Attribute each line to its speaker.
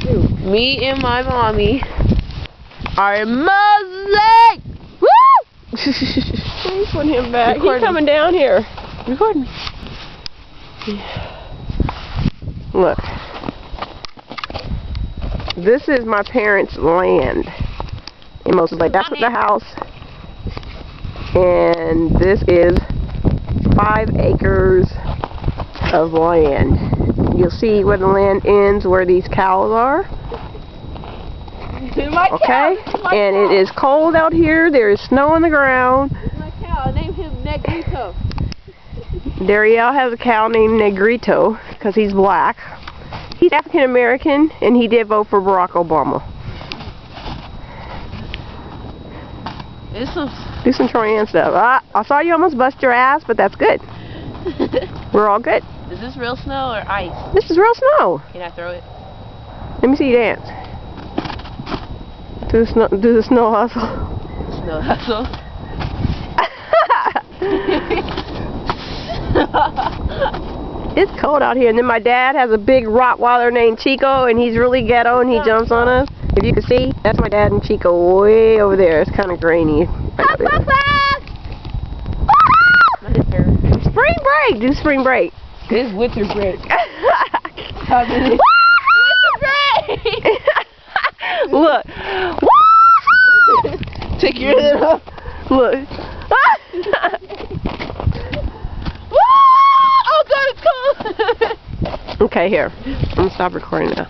Speaker 1: too.
Speaker 2: Me and my mommy are Muslim. Woo!
Speaker 1: Please put him back.
Speaker 2: Record
Speaker 1: He's coming down here.
Speaker 2: Record me. Look. This is my parents' land. In Moses Lake. That's the house. And this is 5 acres of land. You'll see where the land ends, where these cows are. Okay? And it is cold out here. There is snow on the ground.
Speaker 1: This is my cow. I named him Negrito.
Speaker 2: Dariel has a cow named Negrito because he's black. He's African American and he did vote for Barack Obama. Do some Troyan stuff. I saw you almost bust your ass, but that's good. We're all good.
Speaker 1: Is this real snow or ice?
Speaker 2: This is real snow.
Speaker 1: Can I throw it?
Speaker 2: Let me see you dance. Do the snow hustle.
Speaker 1: Snow hustle.
Speaker 2: It's cold out here, and then my dad has a big Rottweiler named Chico, and he's really ghetto, and he jumps on us. If you can see, that's my dad and Chico way over there. It's kind of grainy. Spring break! Do spring break.
Speaker 1: It's winter break.
Speaker 2: Winter break! Look.
Speaker 1: Take your head off.
Speaker 2: Look.
Speaker 1: Oh God, it's cold.
Speaker 2: Okay, here. I'm gonna stop recording now.